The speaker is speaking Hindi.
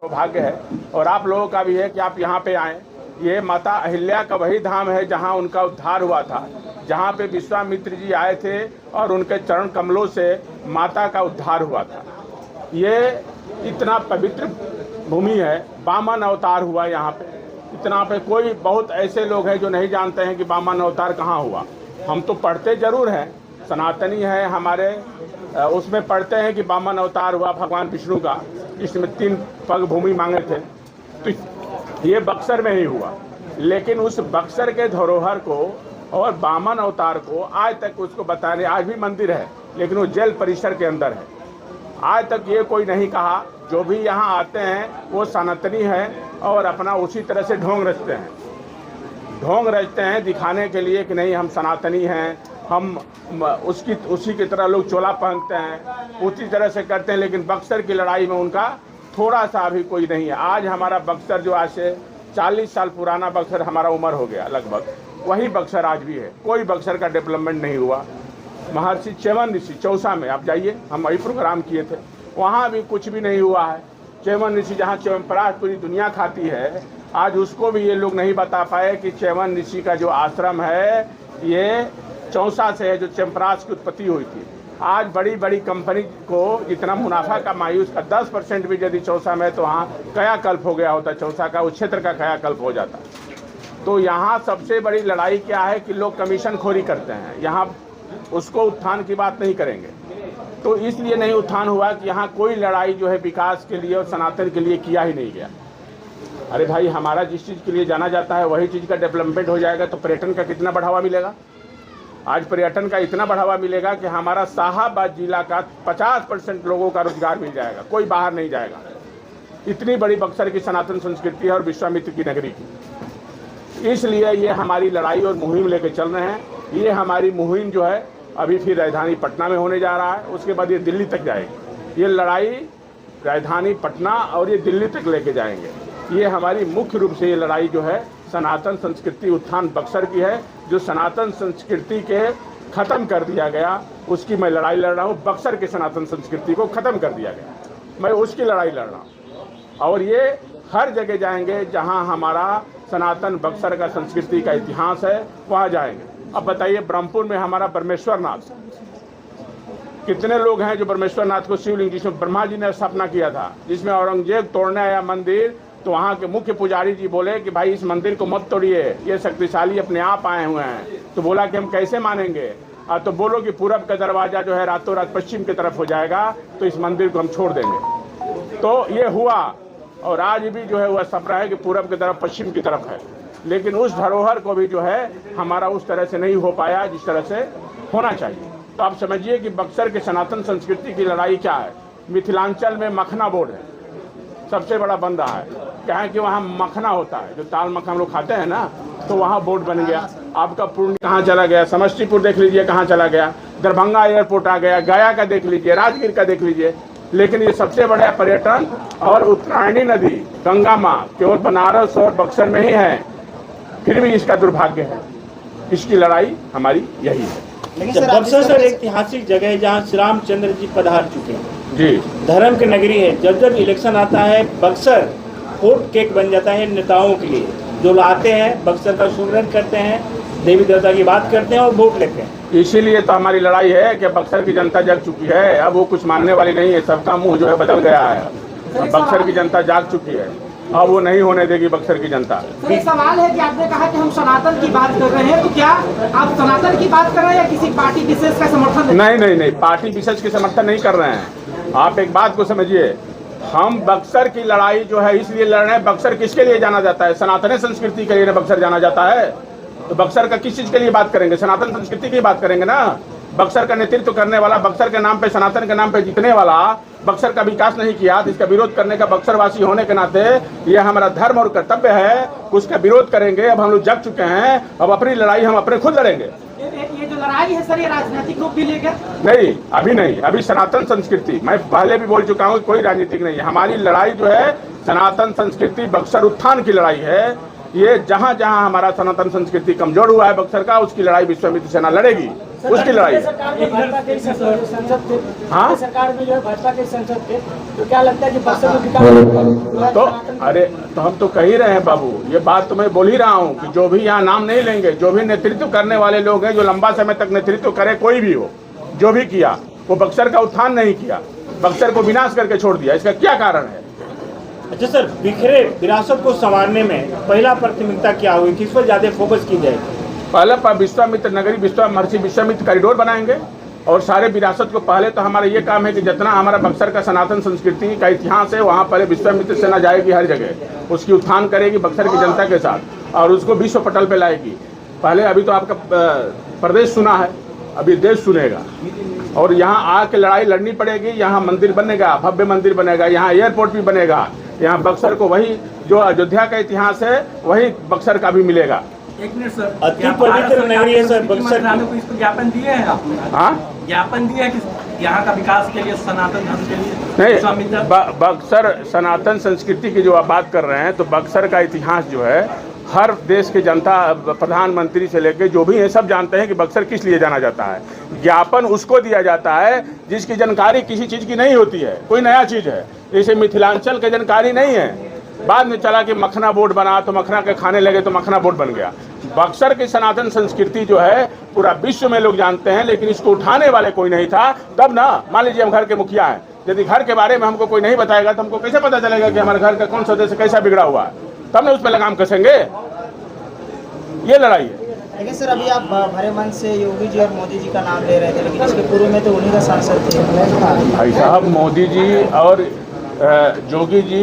सौभाग्य है और आप लोगों का भी है कि आप यहाँ पे आएँ। ये माता अहिल्या का वही धाम है जहाँ उनका उद्धार हुआ था, जहाँ पे विश्वामित्र जी आए थे और उनके चरण कमलों से माता का उद्धार हुआ था। ये इतना पवित्र भूमि है, वामन अवतार हुआ यहाँ पे। इतना पे कोई बहुत ऐसे लोग हैं जो नहीं जानते हैं कि वामन अवतार कहाँ हुआ। हम तो पढ़ते जरूर हैं, सनातनी है हमारे, उसमें पढ़ते हैं कि वामन अवतार हुआ भगवान विष्णु का, इसमें 3 पग भूमि मांगे थे, तो ये बक्सर में ही हुआ। लेकिन उस बक्सर के धरोहर को और वामन अवतार को आज तक उसको बताने, आज भी मंदिर है लेकिन वो जेल परिसर के अंदर है। आज तक ये कोई नहीं कहा। जो भी यहाँ आते हैं वो सनातनी है और अपना उसी तरह से ढोंग रचते हैं दिखाने के लिए कि नहीं हम सनातनी हैं, हम उसी की तरह लोग चोला पहनते हैं, उसी तरह से करते हैं। लेकिन बक्सर की लड़ाई में उनका थोड़ा सा भी कोई नहीं है। आज हमारा बक्सर जो आज से 40 साल पुराना बक्सर हमारा उम्र हो गया लगभग, वही बक्सर आज भी है। कोई बक्सर का डेवलपमेंट नहीं हुआ। महर्षि च्यवन ऋषि चौसा में आप जाइए, हम वही प्रोग्राम किए थे, वहाँ भी कुछ भी नहीं हुआ है। च्यवन ऋषि जहाँ च्यवनप्राश पूरी दुनिया खाती है, आज उसको भी ये लोग नहीं बता पाए कि च्यवन ऋषि का जो आश्रम है ये चौसा से है, जो च्यवनप्राश की उत्पत्ति हुई थी। आज बड़ी बड़ी कंपनी को जितना मुनाफा कमाई उसका 10% भी यदि चौसा में, तो वहाँ कायाकल्प हो गया होता, चौसा का उस क्षेत्र का कायाकल्प हो जाता। तो यहाँ सबसे बड़ी लड़ाई क्या है कि लोग कमीशन खोरी करते हैं। यहाँ उसको उत्थान की बात नहीं करेंगे, तो इसलिए नहीं उत्थान हुआ कि यहाँ कोई लड़ाई जो है विकास के लिए और सनातन के लिए किया ही नहीं गया। अरे भाई, हमारा जिस चीज़ के लिए जाना जाता है वही चीज़ का डेवलपमेंट हो जाएगा तो पर्यटन का कितना बढ़ावा मिलेगा। आज पर्यटन का इतना बढ़ावा मिलेगा कि हमारा शाहाबाद जिला का 50% लोगों का रोजगार मिल जाएगा, कोई बाहर नहीं जाएगा। इतनी बड़ी बक्सर की सनातन संस्कृति है और विश्वामित्र की नगरी की। इसलिए ये हमारी लड़ाई और मुहिम लेके चल रहे हैं। ये हमारी मुहिम जो है अभी फिर राजधानी पटना में होने जा रहा है, उसके बाद ये दिल्ली तक जाएगी। ये लड़ाई राजधानी पटना और ये दिल्ली तक लेके जाएंगे। ये हमारी मुख्य रूप से ये लड़ाई जो है सनातन संस्कृति उत्थान बक्सर की है। जो सनातन संस्कृति के ख़त्म कर दिया गया उसकी मैं लड़ाई लड़ रहा हूँ। बक्सर की सनातन संस्कृति को ख़त्म कर दिया गया, मैं उसकी लड़ाई लड़ रहा हूँ। और ये हर जगह जाएंगे जहाँ हमारा सनातन बक्सर का संस्कृति का इतिहास है, वहाँ जाएंगे। अब बताइए, ब्रह्मपुर में हमारा ब्रह्मेश्वर नाथ, कितने लोग हैं जो ब्रह्मेश्वर नाथ को शिवलिंग जिसमें ब्रह्मा जी ने स्थापना किया था, जिसमें औरंगजेब तोड़ने आया मंदिर, तो वहाँ के मुख्य पुजारी जी बोले कि भाई इस मंदिर को मत तोड़िए, ये शक्तिशाली अपने आप आए हुए हैं। तो बोला कि हम कैसे मानेंगे, तो बोलो कि पूरब का दरवाजा जो है रातों रात पश्चिम की तरफ हो जाएगा, तो इस मंदिर को हम छोड़ देंगे। तो ये हुआ और आज भी जो है वह सपना है कि पूरब की तरफ पश्चिम की तरफ है। लेकिन उस धरोहर को भी जो है हमारा उस तरह से नहीं हो पाया जिस तरह से होना चाहिए। तो आप समझिए कि बक्सर के सनातन संस्कृति की लड़ाई क्या है। मिथिलांचल में मखना बोर्ड है, सबसे बड़ा बन रहा है। क्या है कि वहाँ मखना होता है, जो दाल मखना हम लोग खाते हैं ना, तो वहाँ बोर्ड बन गया। आपका पूर्ण कहाँ चला गया, समस्तीपुर देख लीजिए कहाँ चला गया, दरभंगा एयरपोर्ट आ गया, गया का देख लीजिए, राजगीर का देख लीजिए। लेकिन ये सबसे बड़ा पर्यटन और उत्तरायणी नदी गंगा माँ केवल बनारस और बक्सर में ही है, फिर भी इसका दुर्भाग्य है। इसकी लड़ाई हमारी यही है। लेकिन बक्सर सर एक ऐतिहासिक जगह है जहाँ श्री रामचंद्र जी पधार चुके हैं जी, धर्म की नगरी है। जब जब इलेक्शन आता है बक्सर हॉट केक बन जाता है नेताओं के लिए, जो आते हैं बक्सर का सुमिरन करते हैं, देवी देवता की बात करते हैं और वोट लेते हैं। इसीलिए तो हमारी लड़ाई है कि बक्सर की जनता जग चुकी है, अब वो कुछ मानने वाली नहीं है। सबका मुंह जो है बदल गया है। बक्सर की जनता जाग चुकी है, अब वो नहीं होने देगी बक्सर की जनता। एक सवाल है कि आपने कहा कि हम सनातन की बात कर रहे हैं, तो क्या आप सनातन की बात कर रहे हैं या किसी पार्टी विशेष का समर्थन? नहीं, पार्टी विशेष की समर्थन नहीं कर रहे हैं। आप एक बात को समझिए, हम बक्सर की लड़ाई जो है इसलिए लड़ रहे हैं। बक्सर किसके लिए जाना जाता है? सनातन संस्कृति के लिए बक्सर जाना जाता है। तो बक्सर का किस चीज के लिए बात करेंगे? सनातन संस्कृति की बात करेंगे ना। बक्सर का नेतृत्व करने वाला, बक्सर के नाम पे, सनातन के नाम पे जीतने वाला, बक्सर का विकास नहीं किया, तो इसका विरोध करने का बक्सर वासी होने के नाते ये हमारा धर्म और कर्तव्य है, उसका विरोध करेंगे। अब हम लोग जग चुके हैं, अब अपनी लड़ाई हम अपने खुद लड़ेंगे। ये जो लड़ाई है सर, ये राजनीतिक रूप भी लेगा? नहीं, अभी नहीं। अभी सनातन संस्कृति, मैं पहले भी बोल चुका हूँ, कोई राजनीतिक नहीं है। हमारी लड़ाई जो है सनातन संस्कृति बक्सर उत्थान की लड़ाई है। ये जहाँ जहाँ हमारा सनातन संस्कृति कमजोर हुआ है बक्सर का, उसकी लड़ाई विश्वामित्र सेना लड़ेगी। उसकी लड़ाई है। सरकार में भाजपा के संसद थे, हाँ? सरकार में जो है भाजपा के संसद थे, तो क्या लगता है कि बक्सर में विकास तो अरे तो हम तो कह ही रहे हैं बाबू, ये बात तो मैं बोल ही रहा हूँ कि जो भी यहाँ नाम नहीं लेंगे, जो भी नेतृत्व करने वाले लोग हैं, जो लंबा समय तक नेतृत्व करे, कोई भी हो, जो भी किया, वो बक्सर का उत्थान नहीं किया, बक्सर को विनाश करके छोड़ दिया। इसका क्या कारण है? अच्छा सर, बिखरे विरासत को संवारने में पहला प्राथमिकता क्या होगी, किस पर ज्यादा फोकस की जाएगी? पहले पर विश्वामित्र नगरी महर्षि विश्वामित्र कॉरिडोर बनाएंगे और सारे विरासत को, पहले तो हमारा ये काम है कि जितना हमारा बक्सर का सनातन संस्कृति का इतिहास है, वहाँ पहले विश्वामित्र सेना जाएगी हर जगह, उसकी उत्थान करेगी बक्सर की जनता के साथ और उसको विश्व पटल पे लाएगी। पहले अभी तो आपका प्रदेश सुना है, अभी देश सुनेगा और यहाँ आके लड़ाई लड़नी पड़ेगी। यहाँ मंदिर बनेगा, भव्य मंदिर बनेगा, यहाँ एयरपोर्ट भी बनेगा, यहाँ बक्सर को वही जो अयोध्या का इतिहास है वही बक्सर का भी मिलेगा। एक मिनट सर, अति पवित्र नगरी है सर बक्सर की। को इस पर ज्ञापन दिए हैं आपने? हाँ, ज्ञापन दिए हैं कि यहाँ का विकास के लिए, सनातन धर्म के लिए नहीं, विश्वामित्र बक्सर सनातन संस्कृति की जो आप बात कर रहे हैं, तो बक्सर का इतिहास जो है हर देश की जनता, प्रधानमंत्री से लेकर जो भी हैं, सब जानते हैं कि बक्सर किस लिए जाना जाता है। ज्ञापन उसको दिया जाता है जिसकी जानकारी किसी चीज़ की नहीं होती है, कोई नया चीज़ है। जैसे मिथिलांचल की जानकारी नहीं है, बाद में चला कि मखना बोर्ड बना तो मखना के खाने लगे तो मखना बोर्ड बन गया। बक्सर की सनातन संस्कृति जो है पूरा विश्व में लोग जानते हैं, लेकिन इसको उठाने वाले कोई नहीं था। तब ना, मान लीजिए हम घर के मुखिया हैं, यदि घर के बारे में हमको कोई नहीं बताएगा तो हमको कैसे पता चलेगा कि हमारे घर का कौन सदस्य कैसा बिगड़ा हुआ है? तब ना उस पर लगाम कसेंगे। ये लड़ाई है। लेकिन सर, अभी आप भरे मन से योगी जी और मोदी जी का नाम ले रहे थे, लेकिन इसके पूर्व में तो उन्हीं का सांसद थे। भाई साहब, मोदी जी और योगी जी